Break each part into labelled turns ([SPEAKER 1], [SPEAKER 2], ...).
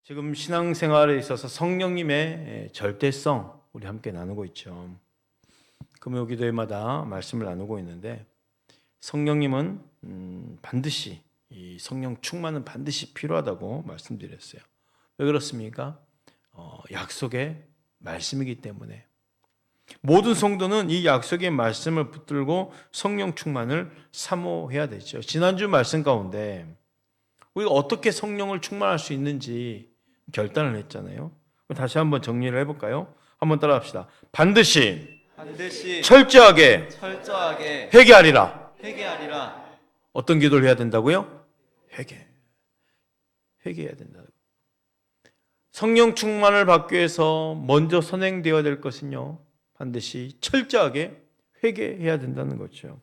[SPEAKER 1] 지금 신앙생활에 있어서 성령님의 절대성 우리 함께 나누고 있죠. 금요기도회마다 말씀을 나누고 있는데 성령님은 반드시 이 성령 충만은 반드시 필요하다고 말씀드렸어요. 왜 그렇습니까? 약속의 말씀이기 때문에 모든 성도는 이 약속의 말씀을 붙들고 성령 충만을 사모해야 되죠. 지난주 말씀 가운데 우리가 어떻게 성령을 충만할 수 있는지 결단을 했잖아요. 다시 한번 정리를 해볼까요? 한번 따라합시다. 반드시 철저하게 회개하리라. 어떤 기도를 해야 된다고요? 회개해야 된다. 성령 충만을 받기 위해서 먼저 선행되어야 될 것은요, 반드시 철저하게 회개해야 된다는 거죠.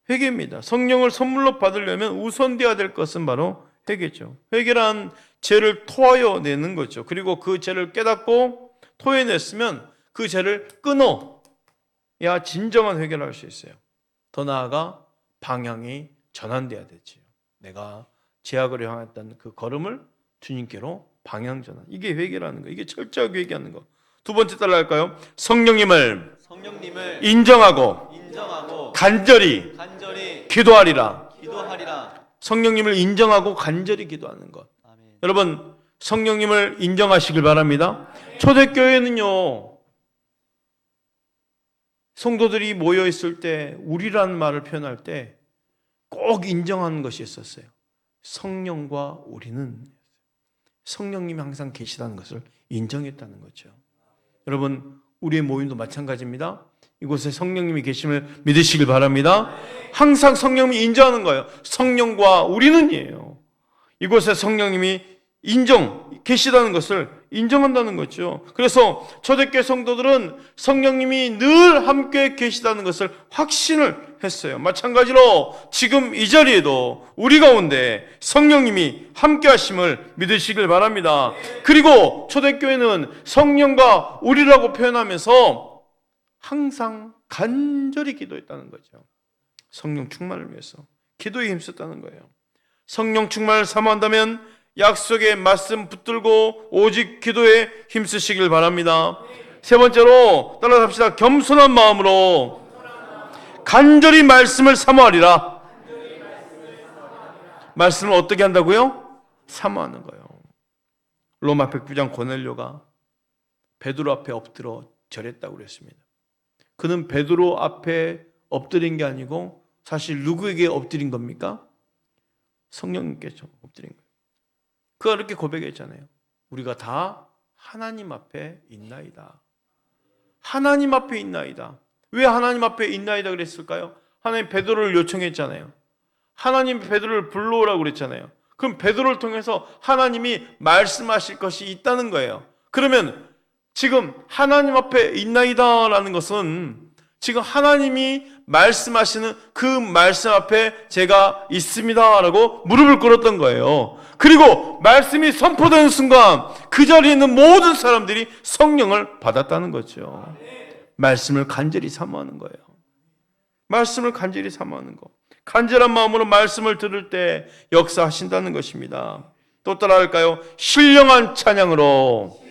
[SPEAKER 1] 회개입니다. 성령을 선물로 받으려면 우선되어야 될 것은 바로 회개죠. 회개란 죄를 토하여내는 거죠. 그리고 그 죄를 깨닫고 토해냈으면 그 죄를 끊어야 진정한 회개를 할 수 있어요. 더 나아가 방향이 전환돼야 되지요. 내가 죄악으로 향했던 그 걸음을 주님께로 방향 전환. 이게 회개라는 거예요. 이게 철저하게 회개하는 거. 두 번째 따라할까요? 성령님을 인정하고 간절히 기도하리라. 성령님을 인정하고 간절히 기도하는 것. 아멘. 여러분, 성령님을 인정하시길 바랍니다. 초대교회는요, 성도들이 모여 있을 때 우리라는 말을 표현할 때 꼭 인정하는 것이 있었어요. 성령과 우리는, 성령님이 항상 계시다는 것을 인정했다는 거죠. 여러분, 우리의 모임도 마찬가지입니다. 이곳에 성령님이 계심을 믿으시길 바랍니다. 항상 성령님이 인정하는 거예요. 성령과 우리는이에요. 이곳에 성령님이 계시다는 것을 인정한다는 거죠. 그래서 초대교회 성도들은 성령님이 늘 함께 계시다는 것을 확신을 했어요. 마찬가지로 지금 이 자리에도 우리 가운데 성령님이 함께 하심을 믿으시길 바랍니다. 그리고 초대교회는 성령과 우리라고 표현하면서 항상 간절히 기도했다는 거죠. 성령 충만을 위해서 기도에 힘썼다는 거예요. 성령 충만을 사모한다면 약속의 말씀 붙들고 오직 기도에 힘쓰시길 바랍니다. 세 번째로 따라합시다. 겸손한 마음으로 간절히 말씀을 사모하리라. 말씀을 어떻게 한다고요? 사모하는 거예요. 로마 백부장 고넬료가 베드로 앞에 엎드려 절했다고 그랬습니다. 그는 베드로 앞에 엎드린 게 아니고 사실 누구에게 엎드린 겁니까? 성령님께 엎드린 거예요. 그가 이렇게 고백했잖아요. 우리가 다 하나님 앞에 있나이다. 하나님 앞에 있나이다. 왜 하나님 앞에 있나이다 그랬을까요? 하나님 베드로를 요청했잖아요. 하나님 베드로를 불러오라고 그랬잖아요. 그럼 베드로를 통해서 하나님이 말씀하실 것이 있다는 거예요. 그러면 지금 하나님 앞에 있나이다라는 것은 지금 하나님이 말씀하시는 그 말씀 앞에 제가 있습니다라고 무릎을 꿇었던 거예요. 그리고 말씀이 선포되는 순간 그 자리에 있는 모든 사람들이 성령을 받았다는 거죠. 말씀을 간절히 사모하는 거예요. 말씀을 간절히 사모하는 거. 간절한 마음으로 말씀을 들을 때 역사하신다는 것입니다. 또 따라할까요? 신령한 찬양으로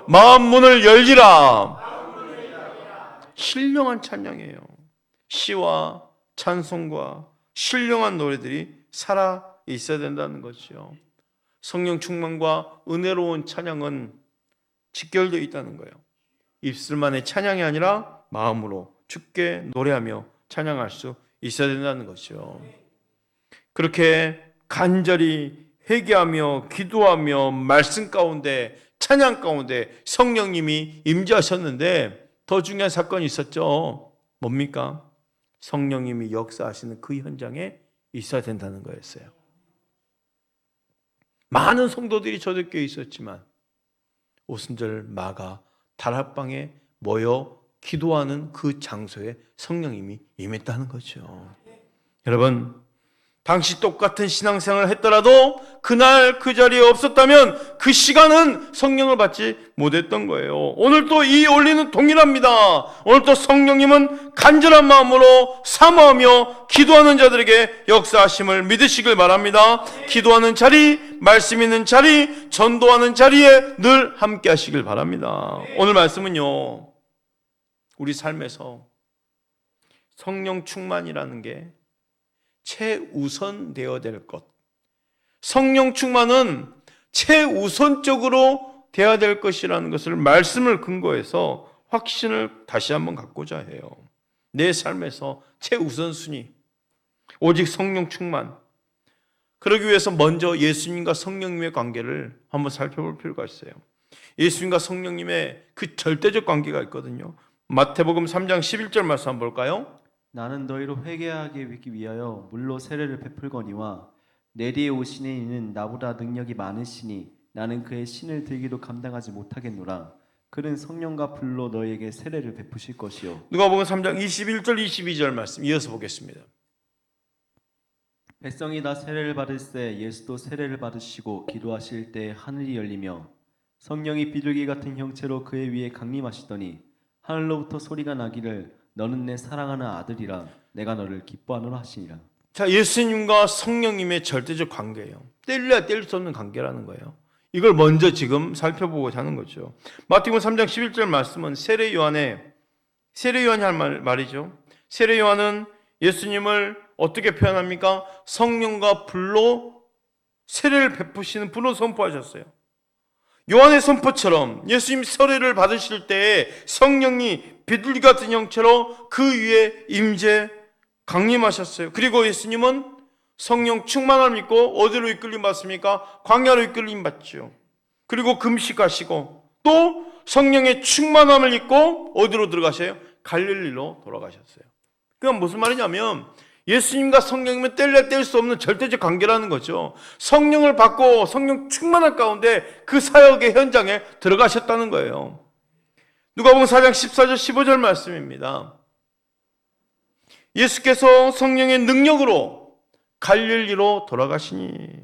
[SPEAKER 1] 마음 문을 열리라. 신령한 찬양이에요. 시와 찬송과 신령한 노래들이 살아 있어야 된다는 것이죠. 성령 충만과 은혜로운 찬양은 직결되어 있다는 거예요. 입술만의 찬양이 아니라 마음으로 주께 노래하며 찬양할 수 있어야 된다는 것이죠. 그렇게 간절히 회개하며 기도하며 말씀 가운데 찬양 가운데 성령님이 임재하셨는데 더 중요한 사건이 있었죠. 뭡니까? 성령님이 역사하시는 그 현장에 있어야 된다는 거였어요. 많은 성도들이 초대교회에 있었지만 오순절 마가 다락방에 모여 기도하는 그 장소에 성령님이 임했다는 거죠. 여러분, 당시 똑같은 신앙생활을 했더라도 그날 그 자리에 없었다면 그 시간은 성령을 받지 못했던 거예요. 오늘도 이 원리는 동일합니다. 오늘도 성령님은 간절한 마음으로 사모하며 기도하는 자들에게 역사하심을 믿으시길 바랍니다. 기도하는 자리, 말씀 있는 자리, 전도하는 자리에 늘 함께 하시길 바랍니다. 오늘 말씀은요, 우리 삶에서 성령 충만이라는 게 최우선 되어야 될 것, 성령 충만은 최우선적으로 되어야 될 것이라는 것을 말씀을 근거해서 확신을 다시 한번 갖고자 해요. 내 삶에서 최우선순위, 오직 성령 충만. 그러기 위해서 먼저 예수님과 성령님의 관계를 한번 살펴볼 필요가 있어요. 예수님과 성령님의 그 절대적 관계가 있거든요. 마태복음 3장 11절 말씀 한번 볼까요?
[SPEAKER 2] 나는 너희로 회개하기 위하여 물로 세례를 베풀거니와 내 뒤에 오시는 이는 나보다 능력이 많으시니 나는 그의 신을 들기도 감당하지 못하겠노라. 그는 성령과 불로 너희에게 세례를 베푸실 것이요.
[SPEAKER 1] 누가복음 3장 21절 22절 말씀 이어서 보겠습니다.
[SPEAKER 2] 백성이 다 세례를 받을새 예수도 세례를 받으시고 기도하실 때 하늘이 열리며 성령이 비둘기 같은 형체로 그의 위에 강림하시더니 하늘로부터 소리가 나기를 너는 내 사랑하는 아들이라 내가 너를 기뻐하노라 하시니라.
[SPEAKER 1] 자, 예수님과 성령님의 절대적 관계예요. 뗄래야 뗄 수 없는 관계라는 거예요. 이걸 먼저 지금 살펴보고자 하는 거죠. 마태복음 3장 11절 말씀은 세례 요한이 할 말이죠. 세례 요한은 예수님을 어떻게 표현합니까? 성령과 불로 세례를 베푸시는 분으로 선포하셨어요. 요한의 선포처럼 예수님 세례를 받으실 때에 성령이 비둘기 같은 형체로 그 위에 임재 강림하셨어요. 그리고 예수님은 성령 충만함을 믿고 어디로 이끌림 받습니까? 광야로 이끌림 받죠. 그리고 금식하시고 또 성령의 충만함을 입고 어디로 들어가셔요? 갈릴리로 돌아가셨어요. 그건 무슨 말이냐면 예수님과 성령님은 뗄래야 뗄 수 없는 절대적 관계라는 거죠. 성령을 받고 성령 충만한 가운데 그 사역의 현장에 들어가셨다는 거예요. 누가복음 4장 14절 15절 말씀입니다. 예수께서 성령의 능력으로 갈릴리로 돌아가시니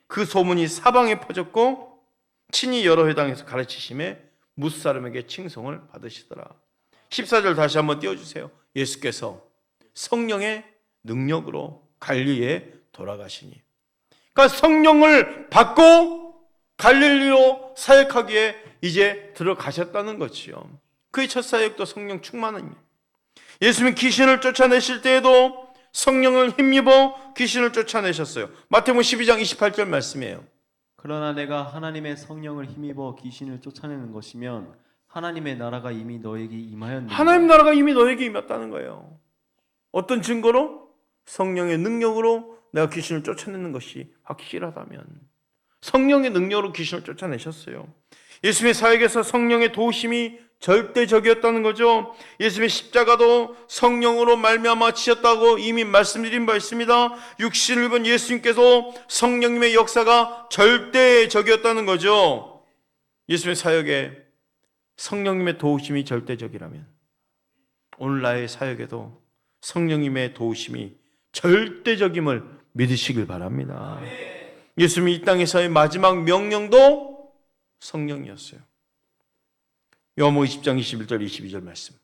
[SPEAKER 1] 그 소문이 사방에 퍼졌고 친히 여러 회당에서 가르치심에 무사람에게 칭송을 받으시더라. 14절 다시 한번 띄워주세요. 예수께서 성령의 능력으로 갈릴리에 돌아가시니, 그러니까 성령을 받고 갈릴리로 사역하기에 이제 들어가셨다는 거지요. 그의 첫 사역도 성령 충만입니다. 예수님이 귀신을 쫓아내실 때에도 성령을 힘입어 귀신을 쫓아내셨어요. 마태복음 12장 28절 말씀이에요.
[SPEAKER 2] 그러나 내가 하나님의 성령을 힘입어 귀신을 쫓아내는 것이면 하나님의 나라가 이미 너에게 임하였느니라.
[SPEAKER 1] 하나님 나라가 이미 너에게 임했다는 거예요. 어떤 증거로? 성령의 능력으로 내가 귀신을 쫓아내는 것이 확실하다면 성령의 능력으로 귀신을 쫓아내셨어요. 예수님의 사역에서 성령의 도우심이 절대적이었다는 거죠. 예수님의 십자가도 성령으로 말미암아 지셨다고 이미 말씀드린 바 있습니다. 육신을 입은 예수님께서 성령님의 역사가 절대적이었다는 거죠. 예수님의 사역에 성령님의 도우심이 절대적이라면 오늘 나의 사역에도 성령님의 도우심이 절대적임을 믿으시길 바랍니다. 예수님이 이 땅에서의 마지막 명령도 성령이었어요. 요한복음 20장 21절 22절 말씀.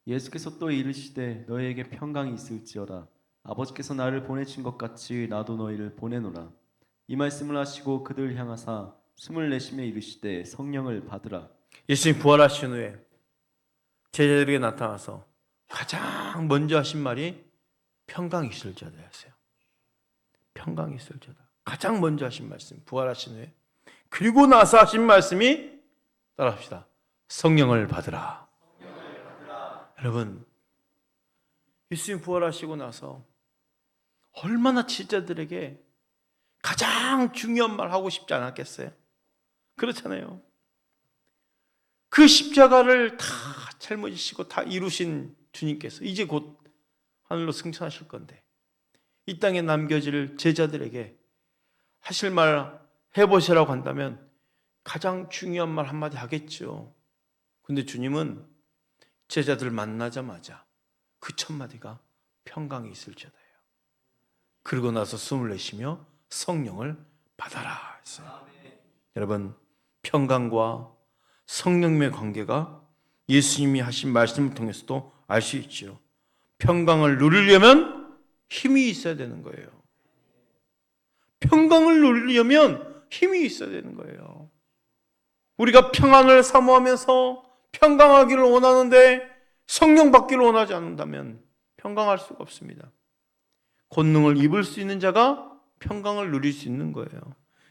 [SPEAKER 2] 예수께서 또 이르시되 너희에게 평강이 있을지어다. 아버지께서 나를 보내신 것 같이 나도 너희를 보내노라. 이 말씀을 하시고 그들을 향하사 숨을 내쉬며 이르시되 성령을 받으라. 예수님
[SPEAKER 1] 부활하신 후에 제자들에게 나타나서 가장 먼저 하신 말이 평강이 있을지어다 하세요. 평강이 있을지어다. 가장 먼저 하신 말씀, 부활하신 후에. 그리고 나서 하신 말씀이, 따라합시다, 성령을 받으라. 여러분, 예수님 부활하시고 나서 얼마나 제자들에게 가장 중요한 말 하고 싶지 않았겠어요? 그렇잖아요. 그 십자가를 다 짊어지시고 다 이루신 주님께서 이제 곧 하늘로 승천하실 건데 이 땅에 남겨질 제자들에게 하실 말 해보시라고 한다면 가장 중요한 말 한마디 하겠죠. 근데 주님은 제자들 만나자마자 그 첫 마디가 평강이 있을지어다예요. 그러고 나서 숨을 내쉬며 성령을 받아라 했어요. 여러분, 평강과 성령님의 관계가 예수님이 하신 말씀을 통해서도 알 수 있죠. 평강을 누리려면 힘이 있어야 되는 거예요. 평강을 누리려면 힘이 있어야 되는 거예요. 우리가 평안을 사모하면서 평강하기를 원하는데 성령 받기를 원하지 않는다면 평강할 수가 없습니다. 권능을 입을 수 있는 자가 평강을 누릴 수 있는 거예요.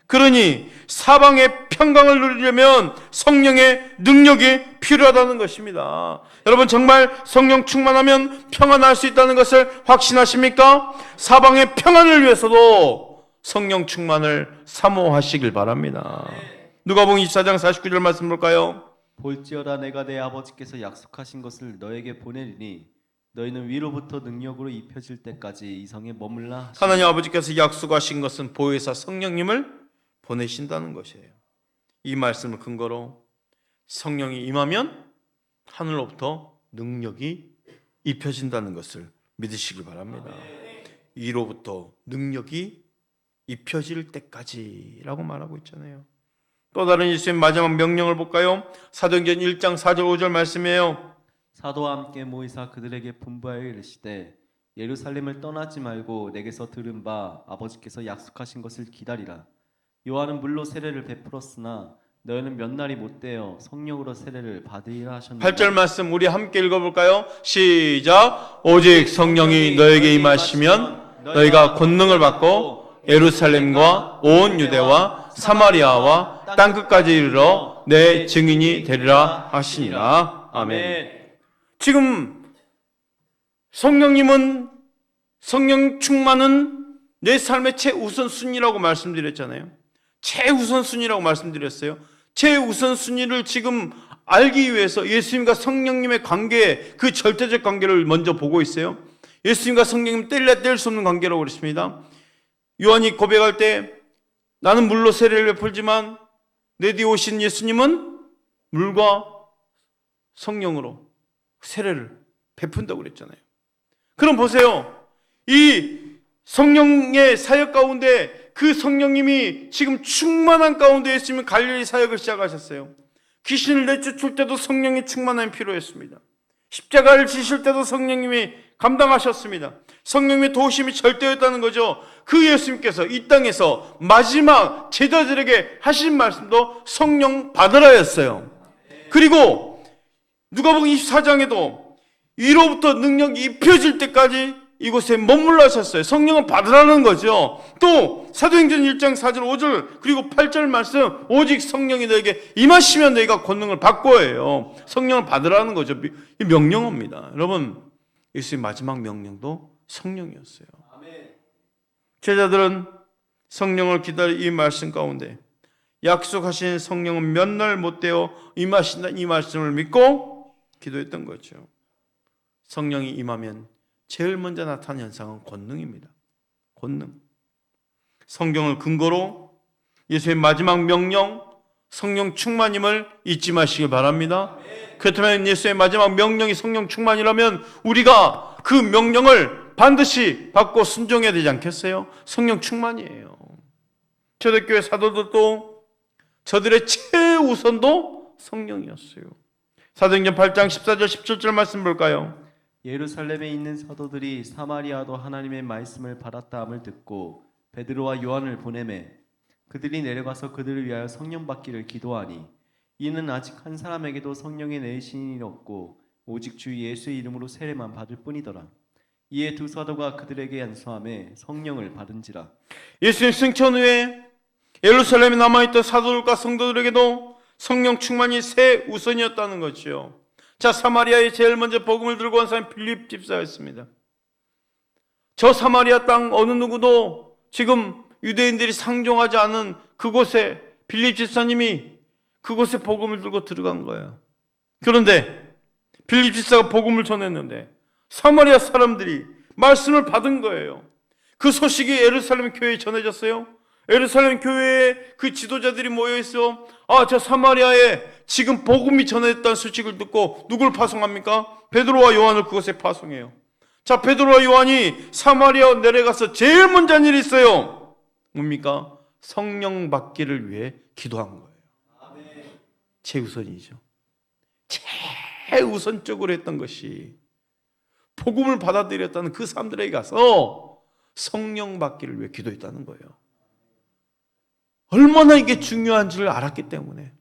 [SPEAKER 1] 그러니 사방의 평강을 누리려면 성령의 능력이 필요하다는 것입니다. 여러분, 정말 성령 충만하면 평안할 수 있다는 것을 확신하십니까? 사방의 평안을 위해서도 성령 충만을 사모하시길 바랍니다. 누가복음 24장 49절 말씀 볼까요?
[SPEAKER 2] 볼지어다 내가 내 아버지께서 약속하신 것을 너에게 보내리니 너희는 위로부터 능력으로 입혀질 때까지 이 성에 머물라 하시니.
[SPEAKER 1] 하나님 아버지께서 약속하신 것은 보혜사 성령님을 보내신다는 것이에요. 이 말씀을 근거로 성령이 임하면 하늘로부터 능력이 입혀진다는 것을 믿으시길 바랍니다. 위로부터 능력이 입혀질 때까지라고 말하고 있잖아요. 또 다른 예수님의 마지막 명령을 볼까요? 사도행전 1장 4절 5절 말씀이에요.
[SPEAKER 2] 사도와 함께 모이사 그들에게 분부하여 이르시되 예루살렘을 떠나지 말고 내게서 들은 바 아버지께서 약속하신 것을 기다리라. 요한은 물로 세례를 베풀었으나 너희는 몇 날이 못되어 성령으로 세례를 받으리라 하셨느니라.
[SPEAKER 1] 8절 말씀 우리 함께 읽어볼까요? 시작. 오직 성령이 너에게 임하시면 너희가 권능을 받고 예루살렘과 온 유대와 사마리아와 땅끝까지 이르러 내 증인이 되리라 하시니라. 아멘. 지금 성령님은, 성령 충만은 내 삶의 최우선순위라고 말씀드렸잖아요. 최우선순위라고 말씀드렸어요. 최우선순위를 지금 알기 위해서 예수님과 성령님의 관계, 그 절대적 관계를 먼저 보고 있어요. 예수님과 성령님 뗄 수 없는 관계라고 그랬습니다. 요한이 고백할 때 나는 물로 세례를 베풀지만 내 뒤에 오신 예수님은 물과 성령으로 세례를 베푼다고 그랬잖아요. 그럼 보세요. 이 성령의 사역 가운데 그 성령님이 지금 충만한 가운데 예수님은 갈릴리 사역을 시작하셨어요. 귀신을 내쫓을 때도 성령의 충만함이 필요했습니다. 십자가를 지실 때도 성령님이 감당하셨습니다. 성령님의 도우심이 절대였다는 거죠. 그 예수님께서 이 땅에서 마지막 제자들에게 하신 말씀도 성령 받으라였어요. 그리고 누가복음 24장에도 위로부터 능력이 입혀질 때까지 이곳에 머물러 하셨어요. 성령을 받으라는 거죠. 또 사도행전 1장 4절 5절 그리고 8절 말씀 오직 성령이 너에게 임하시면 너희가 권능을 받고 해요. 성령을 받으라는 거죠. 이 명령어입니다. 여러분, 예수의 마지막 명령도 성령이었어요. 제자들은 성령을 기다려 이 말씀 가운데 약속하신 성령은 몇 날 못되어 임하신다 이 말씀을 믿고 기도했던 거죠. 성령이 임하면 제일 먼저 나타나는 현상은 권능입니다. 권능. 성경을 근거로 예수의 마지막 명령, 성령 충만임을 잊지 마시길 바랍니다. 그렇다면 예수의 마지막 명령이 성령 충만이라면 우리가 그 명령을 반드시 받고 순종해야 되지 않겠어요? 성령 충만이에요. 초대교회 사도들도 저들의 최우선도 성령이었어요. 사도행전 8장 14절 17절 말씀 볼까요?
[SPEAKER 2] 예루살렘에 있는 사도들이 사마리아도 하나님의 말씀을 받았다 함을 듣고 베드로와 요한을 보내매 그들이 내려가서 그들을 위하여 성령 받기를 기도하니 이는 아직 한 사람에게도 성령의 내리심이 없고 오직 주 예수의 이름으로 세례만 받을 뿐이더라. 이에 두 사도가 그들에게 안수하며 성령을 받은지라.
[SPEAKER 1] 예수님 승천 후에 예루살렘에 남아있던 사도들과 성도들에게도 성령 충만이 최우선이었다는 거죠. 자, 사마리아에 제일 먼저 복음을 들고 온 사람이 빌립 집사였습니다. 저 사마리아 땅 어느 누구도 지금 유대인들이 상종하지 않은 그곳에 빌립 집사님이 그곳에 복음을 들고 들어간 거예요. 그런데 빌립 집사가 복음을 전했는데 사마리아 사람들이 말씀을 받은 거예요. 그 소식이 예루살렘 교회에 전해졌어요. 예루살렘 교회에 그 지도자들이 모여있어. 저 사마리아에 지금 복음이 전해졌다는 소식을 듣고 누굴 파송합니까? 베드로와 요한을 그곳에 파송해요. 자, 베드로와 요한이 사마리아 내려가서 제일 먼저 한 일이 있어요. 뭡니까? 성령 받기를 위해 기도한 거예요. 최우선이죠. 최우선적으로 했던 것이 복음을 받아들였다는 그 사람들에게 가서 성령 받기를 위해 기도했다는 거예요. 얼마나 이게 중요한지를 알았기 때문에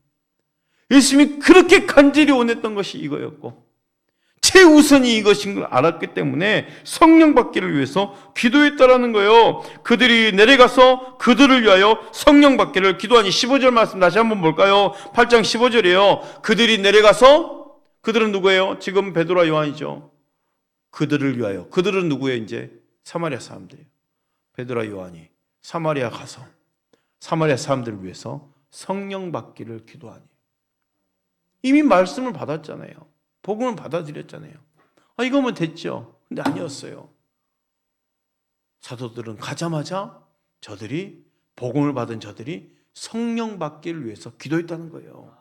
[SPEAKER 1] 예수님이 그렇게 간절히 원했던 것이 이거였고 최우선이 이것인 걸 알았기 때문에 성령 받기를 위해서 기도했다라는 거예요. 그들이 내려가서 그들을 위하여 성령 받기를 기도하니 15절 말씀 다시 한번 볼까요? 8장 15절이에요. 그들이 내려가서 그들은 누구예요? 지금 베드로와 요한이죠. 그들을 위하여. 그들은 누구예요? 이제 사마리아 사람들이에요. 베드로와 요한이 사마리아 가서 사마리아 사람들을 위해서 성령 받기를 기도하니 이미 말씀을 받았잖아요. 복음을 받아들였잖아요. 이거면 됐죠. 근데 아니었어요. 사도들은 가자마자 저들이 복음을 받은 저들이 성령 받기를 위해서 기도했다는 거예요.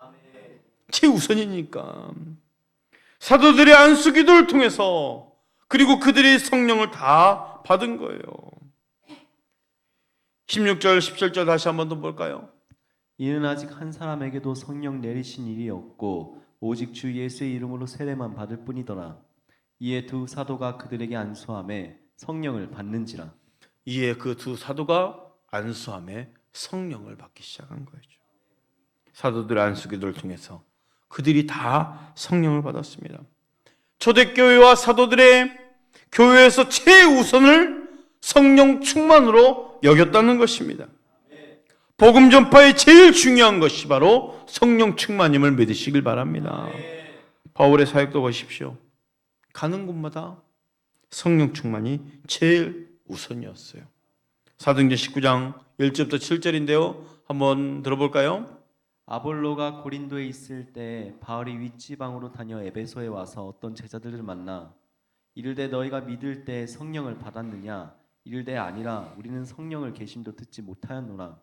[SPEAKER 1] 최우선이니까. 사도들의 안수 기도를 통해서 그리고 그들이 성령을 다 받은 거예요. 16절 17절 다시 한 번 더 볼까요?
[SPEAKER 2] 이는 아직 한 사람에게도 성령 내리신 일이 없고 오직 주 예수의 이름으로 세례만 받을 뿐이더라. 이에 두 사도가 그들에게 안수함에 성령을 받는지라.
[SPEAKER 1] 이에 그 두 사도가 안수함에 성령을 받기 시작한 거죠. 사도들의 안수기도를 통해서 그들이 다 성령을 받았습니다. 초대교회와 사도들의 교회에서 최우선을 성령 충만으로 여겼다는 것입니다. 복음 전파의 제일 중요한 것이 바로 성령 충만임을 믿으시길 바랍니다. 바울의 사역도 보십시오. 가는 곳마다 성령 충만이 제일 우선이었어요. 사도행전 19장 1절부터 7절인데요. 한번 들어볼까요?
[SPEAKER 2] 아볼로가 고린도에 있을 때 바울이 윗지방으로 다녀 에베소에 와서 어떤 제자들을 만나 이르되 너희가 믿을 때 성령을 받았느냐? 이르되 아니라 우리는 성령을 계심도 듣지 못하였노라.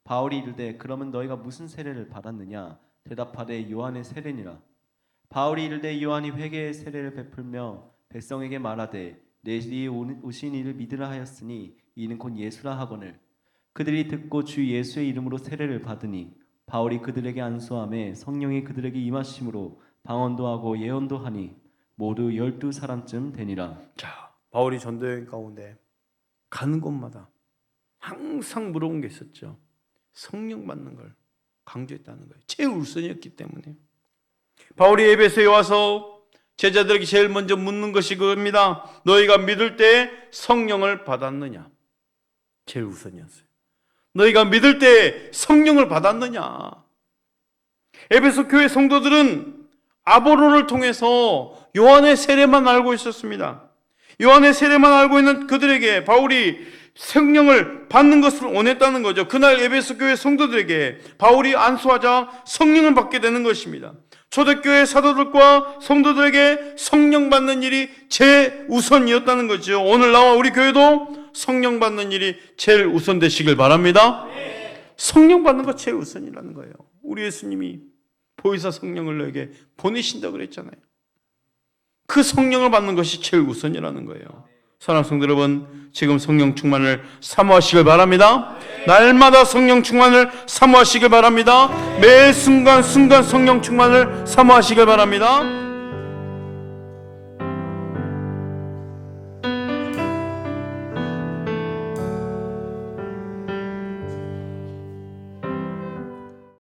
[SPEAKER 2] 바울이 이르되 그러면 너희가 무슨 세례를 받았느냐? 대답하되 요한의 세례니라. 바울이 이르되 요한이 회개의 세례를 베풀며 백성에게 말하되 내 뒤에 오신 이를 믿으라 하였으니 이는 곧 예수라 하거늘. 그들이 듣고 주 예수의 이름으로 세례를 받으니 바울이 그들에게 안수함에 성령이 그들에게 임하심으로 방언도 하고 예언도 하니 모두 12사람쯤 되니라.
[SPEAKER 1] 자, 바울이 전도여행 가운데 가는 곳마다 항상 물어본 게 있었죠. 성령 받는 걸 강조했다는 거예요. 최우선이었기 때문에. 바울이 에베소에 와서 제자들에게 제일 먼저 묻는 것이 그겁니다. 너희가 믿을 때 성령을 받았느냐? 제일 우선이었어요. 너희가 믿을 때 성령을 받았느냐? 에베소 교회 성도들은 아볼로를 통해서 요한의 세례만 알고 있었습니다. 요한의 세례만 알고 있는 그들에게 바울이 성령을 받는 것을 원했다는 거죠. 그날 에베소 교회 성도들에게 바울이 안수하자 성령을 받게 되는 것입니다. 초대교회 사도들과 성도들에게 성령 받는 일이 제우선이었다는 거죠. 오늘 나와 우리 교회도 성령 받는 일이 제일 우선되시길 바랍니다. 성령 받는 거 제우선이라는 거예요. 우리 예수님이 보혜사 성령을 너에게 보내신다고 그랬잖아요. 그 성령을 받는 것이 제일 우선이라는 거예요. 사랑하는 성도 여러분, 지금 성령 충만을 사모하시길 바랍니다. 날마다 성령 충만을 사모하시길 바랍니다. 매 순간 성령 충만을 사모하시길 바랍니다.